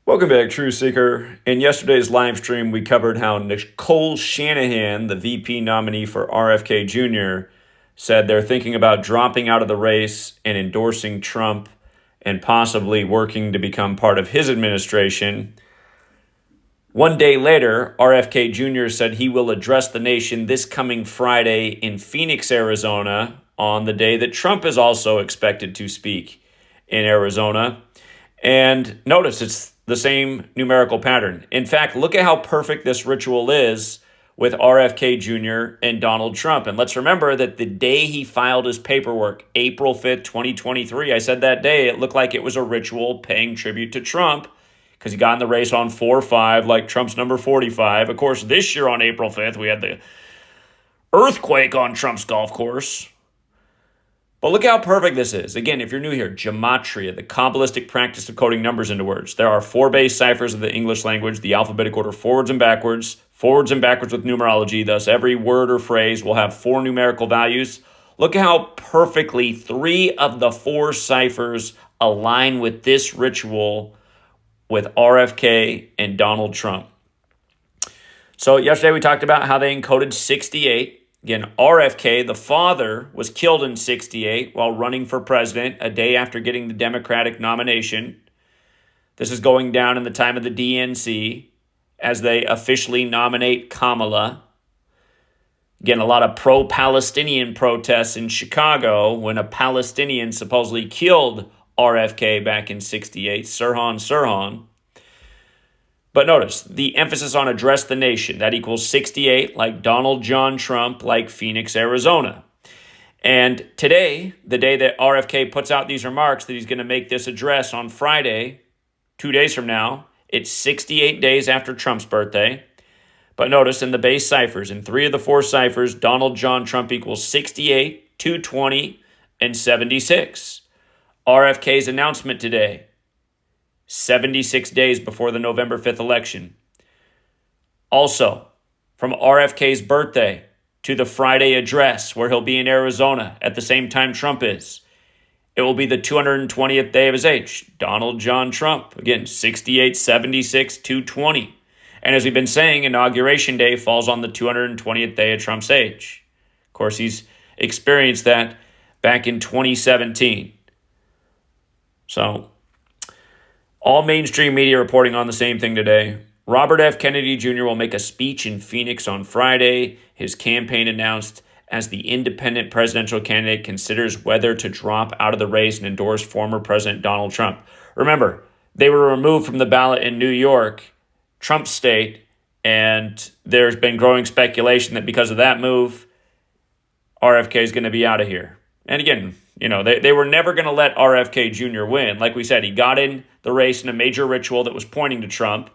Welcome back, True Seeker. In yesterday's live stream, we covered how Nicole Shanahan, the VP nominee for RFK Jr., said they're thinking about dropping out of the race and endorsing Trump and possibly working to become part of his administration. One day later, RFK Jr. said he will address the nation this coming Friday in Phoenix, Arizona, on the day that Trump is also expected to speak in Arizona. And notice it's the same numerical pattern. In fact, look at how perfect this ritual is with RFK Jr. and Donald Trump. And let's remember that the day he filed his paperwork, April 5th, 2023, I said that day it looked like it was a ritual paying tribute to Trump because he got in the race on 4-5, like Trump's number 45. Of course, this year on April 5th, we had the earthquake on Trump's golf course. But look how perfect this is. Again, if you're new here, gematria, the Kabbalistic practice of coding numbers into words. There are 4 base ciphers of the English language, the alphabetic order forwards and backwards with numerology. Thus, every word or phrase will have 4 numerical values. Look at how perfectly 3 of the 4 ciphers align with this ritual with RFK and Donald Trump. So yesterday we talked about how they encoded 68. Again, RFK, the father, was killed in 68 while running for president a day after getting the Democratic nomination. This is going down in the time of the DNC as they officially nominate Kamala. Again, a lot of pro-Palestinian protests in Chicago when a Palestinian supposedly killed RFK back in 68, Sirhan. But notice, the emphasis on address the nation, that equals 68, like Donald John Trump, like Phoenix, Arizona. And today, the day that RFK puts out these remarks that he's going to make this address on Friday, 2 days from now, it's 68 days after Trump's birthday. But notice in the base ciphers, in 3 of the 4 ciphers, Donald John Trump equals 68, 220, and 76. RFK's announcement today, 76 days before the November 5th election. Also, from RFK's birthday to the Friday address where he'll be in Arizona at the same time Trump is, it will be the 220th day of his age. Donald John Trump, again, 68, 76, 220. And as we've been saying, Inauguration Day falls on the 220th day of Trump's age. Of course, he's experienced that back in 2017. So, all mainstream media reporting on the same thing today. Robert F. Kennedy Jr. will make a speech in Phoenix on Friday. His campaign announced as the independent presidential candidate considers whether to drop out of the race and endorse former President Donald Trump. Remember, they were removed from the ballot in New York, Trump's state, and there's been growing speculation that because of that move, RFK is going to be out of here. And again, they were never going to let RFK Jr. win. Like we said, he got in the race in a major ritual that was pointing to Trump.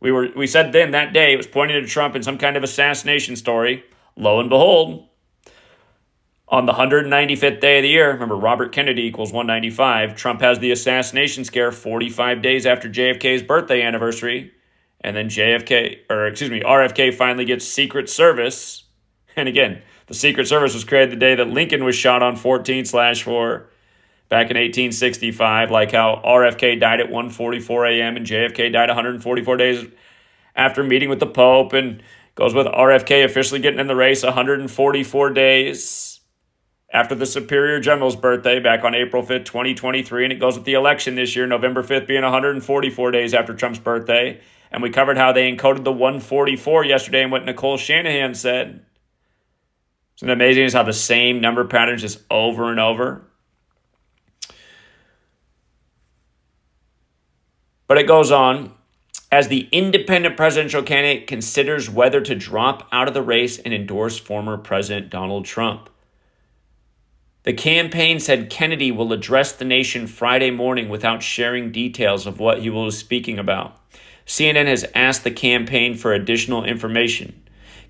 We said then that day it was pointing to Trump in some kind of assassination story. Lo and behold, on the 195th day of the year, remember Robert Kennedy equals 195, Trump has the assassination scare 45 days after JFK's birthday anniversary. And then RFK finally gets Secret Service. And again, the Secret Service was created the day that Lincoln was shot on 14/4 back in 1865, like how RFK died at 1:44 a.m. and JFK died 144 days after meeting with the Pope, and goes with RFK officially getting in the race 144 days after the Superior General's birthday back on April 5th, 2023, and it goes with the election this year, November 5th being 144 days after Trump's birthday. And we covered how they encoded the 144 yesterday and what Nicole Shanahan said. Isn't it amazing how the same number patterns just over and over? But it goes on. As the independent presidential candidate considers whether to drop out of the race and endorse former President Donald Trump. The campaign said Kennedy will address the nation Friday morning without sharing details of what he will be speaking about. CNN has asked the campaign for additional information.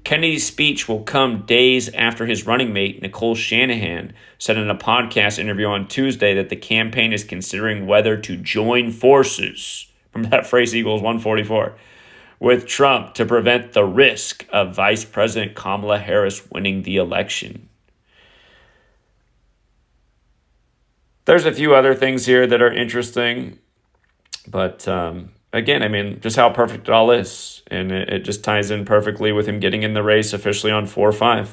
Kennedy's speech will come days after his running mate, Nicole Shanahan, said in a podcast interview on Tuesday that the campaign is considering whether to join forces, from that phrase equals 144, with Trump to prevent the risk of Vice President Kamala Harris winning the election. There's a few other things here that are interesting, but again, I mean, just how perfect it all is. And it just ties in perfectly with him getting in the race officially on 4-5.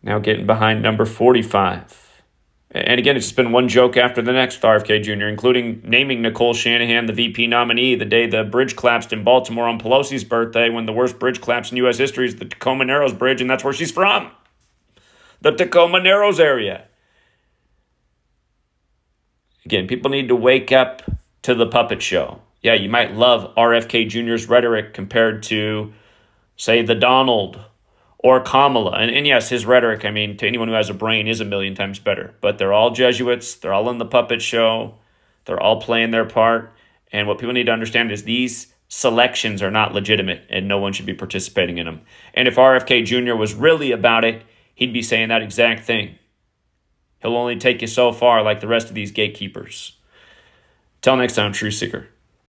Now getting behind number 45. And again, it's just been one joke after the next with RFK Jr., including naming Nicole Shanahan the VP nominee the day the bridge collapsed in Baltimore on Pelosi's birthday, when the worst bridge collapse in U.S. history is the Tacoma Narrows Bridge, and that's where she's from. The Tacoma Narrows area. Again, people need to wake up to the puppet show. Yeah, you might love RFK Jr.'s rhetoric compared to, say, the Donald or Kamala. And yes, his rhetoric, I mean, to anyone who has a brain, is a million times better. But they're all Jesuits. They're all in the puppet show. They're all playing their part. And what people need to understand is these selections are not legitimate, and no one should be participating in them. And if RFK Jr. was really about it, he'd be saying that exact thing. He'll only take you so far, like the rest of these gatekeepers. Till next time, Truth Seeker.